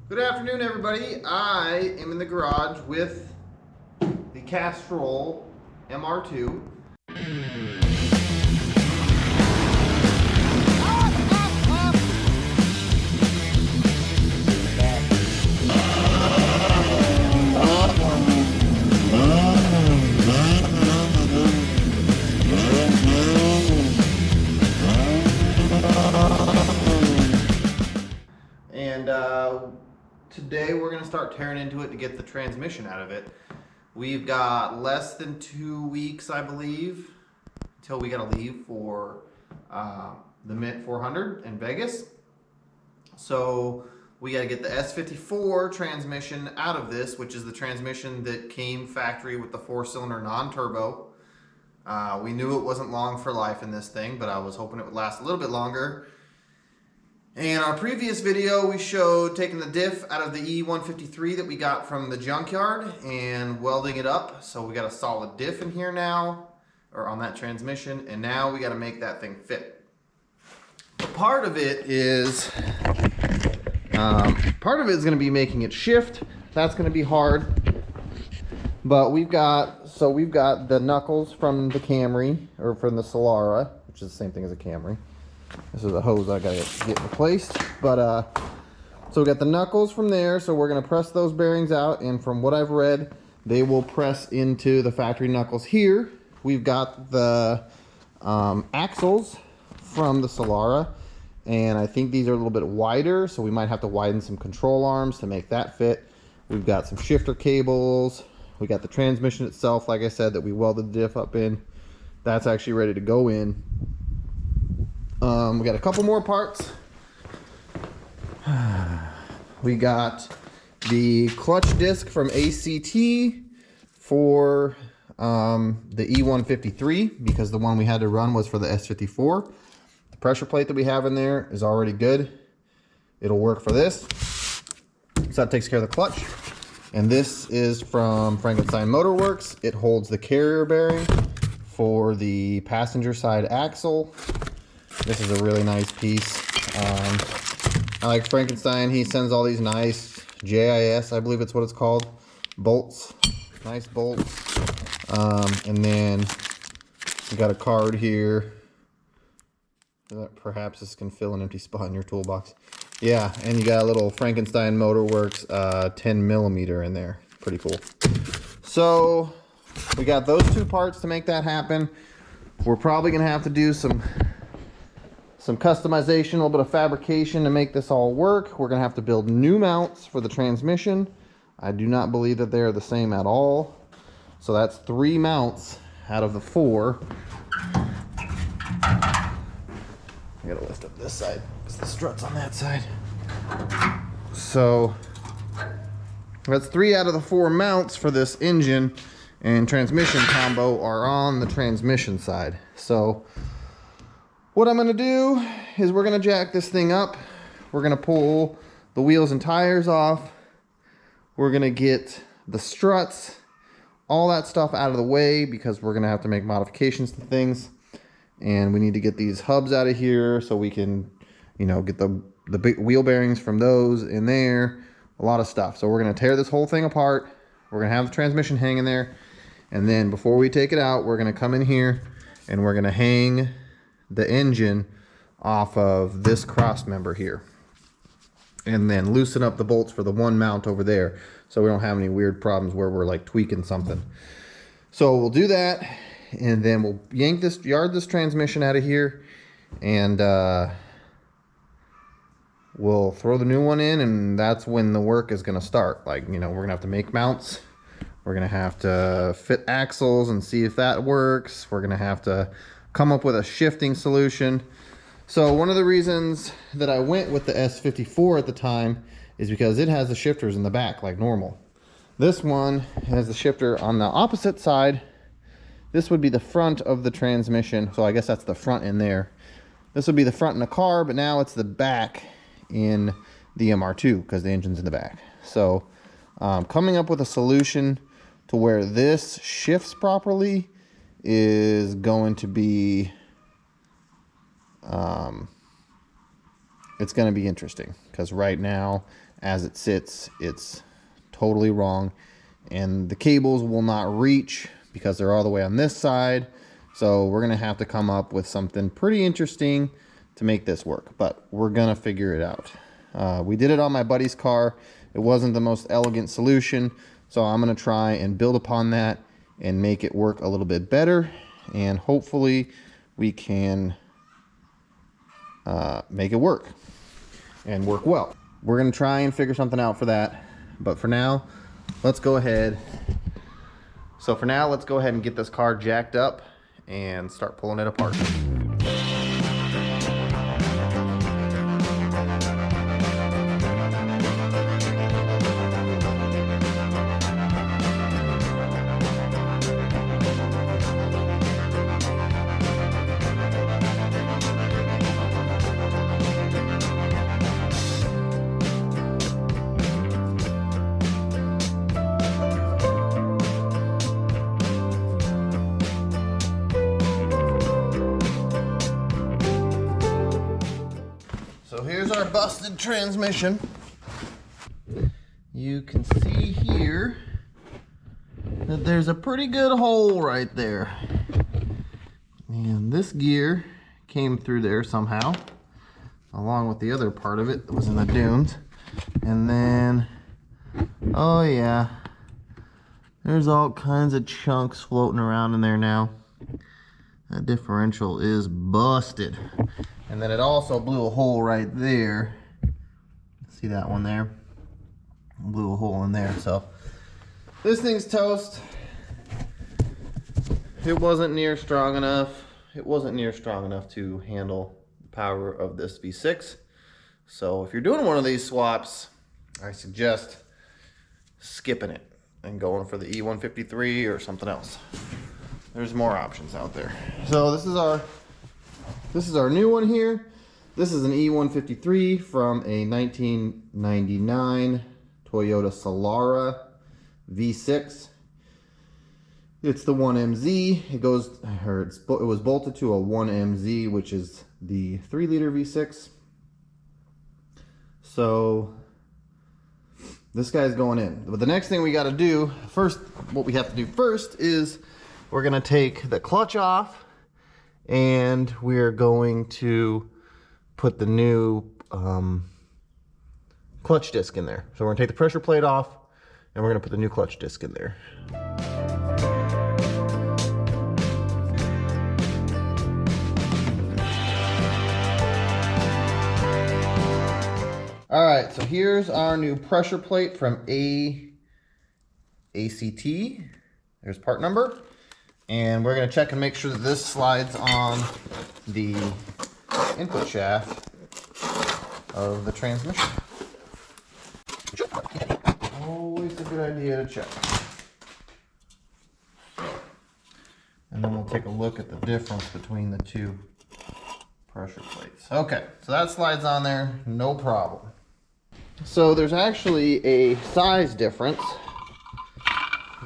Good afternoon, everybody. I am in the garage with the Castrol MR2. And today we're going to start tearing into it to get the transmission out of it. We've got less than 2 weeks, I believe, until we got to leave for the Mint 400 in Vegas. So we got to get the S54 transmission out of this, which is the transmission that came factory with the 4-cylinder non-turbo. We knew it wasn't long for life in this thing, but I was hoping it would last a little bit longer. In our previous video, we showed taking the diff out of the E153 that we got from the junkyard and welding it up. So we got a solid diff in here now, or on that transmission, and now we got to make that thing fit. But part of it is going to be making it shift. That's going to be hard. But we've got the knuckles from the Camry, or from the Solara, which is the same thing as a Camry. This is a hose I gotta get replaced. But so we got the knuckles from there, so we're gonna press those bearings out, and from what I've read, they will press into the factory knuckles here. We've got the axles from the Solara, and I think these are a little bit wider, so we might have to widen some control arms to make that fit. We've got some shifter cables. We got the transmission itself, like I said, that we welded the diff up in. That's actually ready to go in. We got a couple more parts. We got the clutch disc from ACT for the E153, because the one we had to run was for the S54. The pressure plate that we have in there is already good. It'll work for this. So that takes care of the clutch. And this is from Frankenstein Motor Works. It holds the carrier bearing for the passenger side axle. This is a really nice piece. I like Frankenstein. He sends all these nice JIS, I believe it's what it's called, bolts. Nice bolts. And then we got a card here. Perhaps this can fill an empty spot in your toolbox. Yeah, and you got a little Frankenstein Motor Works 10mm in there. Pretty cool. So we got those two parts to make that happen. We're probably gonna have to do some customization, a little bit of fabrication to make this all work. We're gonna have to build new mounts for the transmission. I do not believe that they're the same at all. So that's 3 mounts out of the 4. I gotta lift up this side because the strut's on that side. So that's 3 out of the 4 mounts for this engine and transmission combo are on the transmission side. So what I'm gonna do is we're gonna jack this thing up. We're gonna pull the wheels and tires off. We're gonna get the struts, all that stuff out of the way, because we're gonna have to make modifications to things. And we need to get these hubs out of here so we can, you know, get the big wheel bearings from those in there. A lot of stuff. So we're gonna tear this whole thing apart. We're gonna have the transmission hanging there. And then before we take it out, we're gonna come in here and we're gonna hang the engine off of this cross member here, and then loosen up the bolts for the one mount over there, so we don't have any weird problems where we're like tweaking something. So we'll do that, and then we'll yard this transmission out of here, and we'll throw the new one in, and that's when the work is going to start. Like, you know, we're gonna have to make mounts, we're gonna have to fit axles and see if that works, we're gonna have to come up with a shifting solution. So one of the reasons that I went with the S54 at the time is because it has the shifters in the back like normal. This one has the shifter on the opposite side. This would be the front of the transmission, so I guess that's the front in there. This would be the front in the car, but now it's the back in the MR2 because the engine's in the back. So coming up with a solution to where this shifts properly is going to be it's going to be interesting, because right now as it sits, it's totally wrong. And the cables will not reach because they're all the way on this side. So we're gonna have to come up with something pretty interesting to make this work, but we're gonna figure it out. We did it on my buddy's car. It wasn't the most elegant solution, so I'm gonna try and build upon that and make it work a little bit better, and hopefully we can make it work and work well. We're gonna try and figure something out for that, but for now, let's go ahead. So for now, let's go ahead and get this car jacked up and start pulling it apart. So here's our busted transmission. You can see here that there's a pretty good hole right there. And this gear came through there somehow, along with the other part of it that was in the dunes. And then, oh yeah, there's all kinds of chunks floating around in there now. That differential is busted. And then it also blew a hole right there. See that one there? Blew a hole in there. So this thing's toast. It wasn't near strong enough. It wasn't near strong enough to handle the power of this V6. So if you're doing one of these swaps, I suggest skipping it and going for the E153 or something else. There's more options out there. So this is our new one here. This is an E153 from a 1999 Toyota Solara V6. It's the 1MZ. It was bolted to a 1MZ, which is the 3-liter V6. So this guy's going in. But the next thing we got to do what we have to do first is we're going to take the clutch off, and we're going to put the new clutch disc in there. So we're gonna take the pressure plate off, and we're gonna put the new clutch disc in there. All right, so here's our new pressure plate from ACT. There's part number. And we're going to check and make sure that this slides on the input shaft of the transmission. Always a good idea to check. And then we'll take a look at the difference between the two pressure plates. Okay, so that slides on there, no problem. So there's actually a size difference.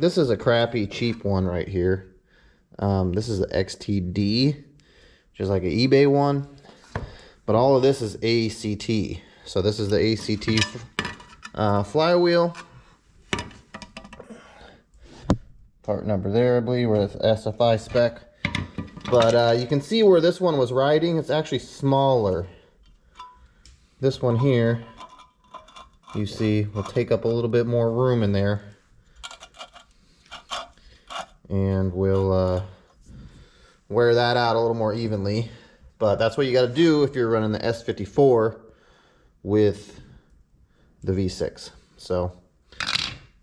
This is a crappy, cheap one right here. This is the XTD, which is like an eBay one, but all of this is ACT. So this is the ACT flywheel. Part number there, I believe, where it's SFI spec. But you can see where this one was riding. It's actually smaller. This one here, you see, will take up a little bit more room in there. And we'll wear that out a little more evenly. But that's what you got to do if you're running the S54 with the V6. So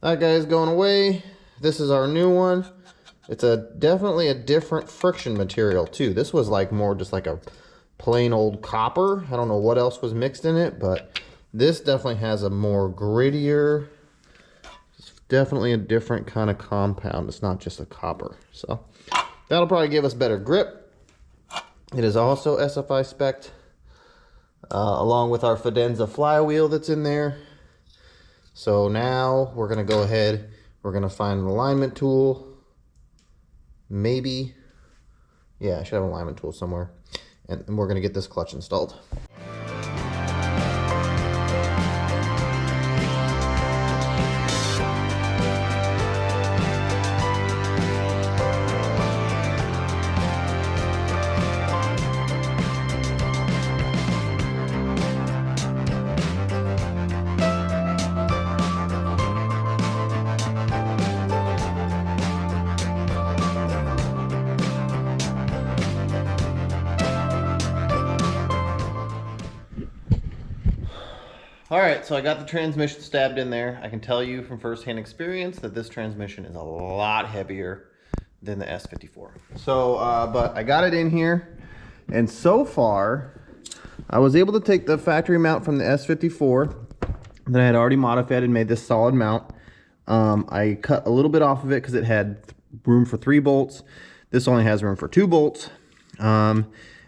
that guy's going away. This is our new one. It's definitely a different friction material too. This was like more just like a plain old copper. I don't know what else was mixed in it, but this definitely has a more grittier, definitely a different kind of compound. It's not just a copper. So that'll probably give us better grip. It is also SFI spec'd, along with our Fidenza flywheel that's in there. So now we're gonna go ahead, we're gonna find an alignment tool. Maybe, yeah, I should have an alignment tool somewhere. And we're gonna get this clutch installed. All right, so I got the transmission stabbed in there. I can tell you from firsthand experience that this transmission is a lot heavier than the S54. So, but I got it in here, and so far, I was able to take the factory mount from the S54 that I had already modified and made this solid mount. I cut a little bit off of it because it had room for 3 bolts. This only has room for 2 bolts. And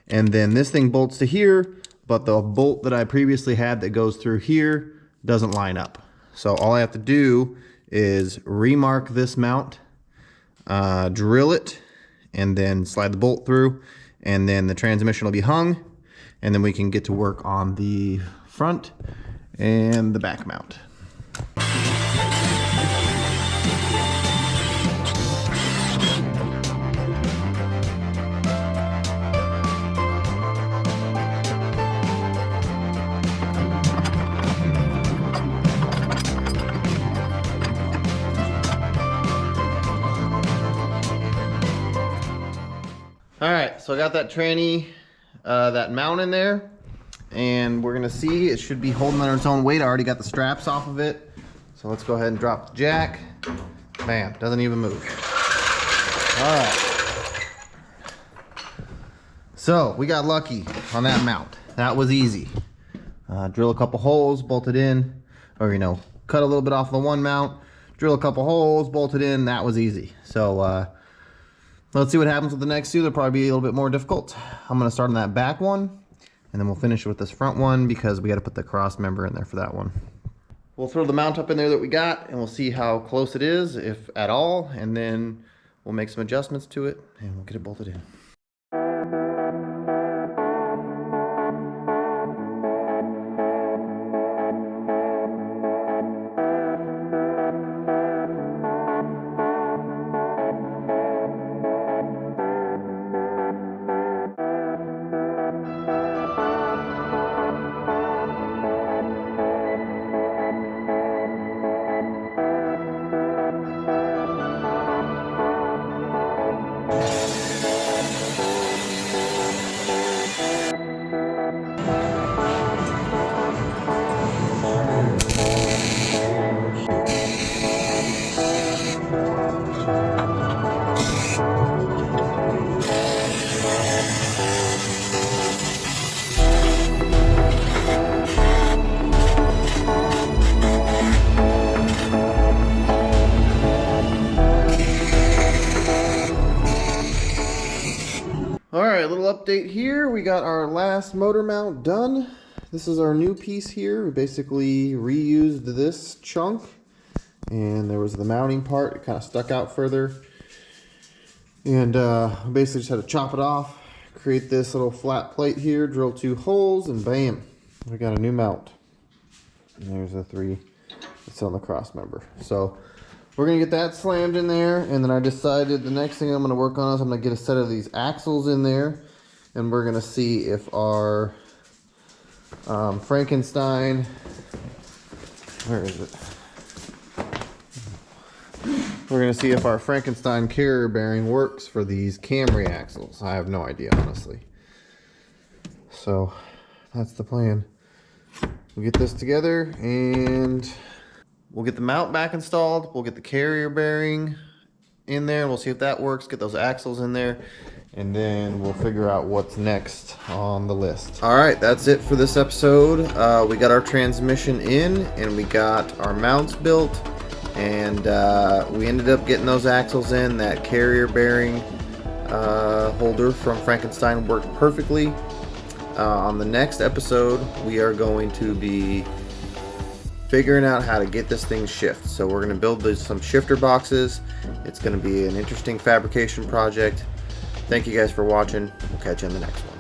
then this thing bolts to here, but the bolt that I previously had that goes through here doesn't line up. So all I have to do is remark this mount, drill it, and then slide the bolt through, and then the transmission will be hung, and then we can get to work on the front and the back mount. All right, so I got that tranny, that mount in there, and we're gonna see it should be holding on its own weight. I already got the straps off of it. So let's go ahead and drop the jack. Bam, doesn't even move. All right. So we got lucky on that mount. That was easy. Drill a couple holes, bolt it in, or cut a little bit off the one mount, drill a couple holes, bolt it in. That was easy. So let's see what happens with the next two. They'll probably be a little bit more difficult. I'm gonna start on that back one, and then we'll finish with this front one because we gotta put the cross member in there for that one. We'll throw the mount up in there that we got, and we'll see how close it is, if at all, and then we'll make some adjustments to it, and we'll get it bolted in. Alright, a little update here. We got our last motor mount done. This is our new piece here. We basically reused this chunk, and there was the mounting part. It kind of stuck out further, and basically just had to chop it off, create this little flat plate here, drill 2 holes, and bam, we got a new mount. And there's the 3 that's on the cross member. So we're gonna get that slammed in there, and then I decided the next thing I'm gonna work on is I'm gonna get a set of these axles in there, and we're gonna see if our Frankenstein, where is it? We're gonna see if our Frankenstein carrier bearing works for these Camry axles. I have no idea, honestly. So that's the plan. We'll get this together, and we'll get the mount back installed. We'll get the carrier bearing in there. We'll see if that works. Get those axles in there, and then we'll figure out what's next on the list. All right, that's it for this episode. We got our transmission in, and we got our mounts built, and we ended up getting those axles in. That carrier bearing holder from Frankenstein worked perfectly. On the next episode, we are going to be figuring out how to get this thing shift. So we're going to build some shifter boxes. It's going to be an interesting fabrication project. Thank you guys for watching. We'll catch you in the next one.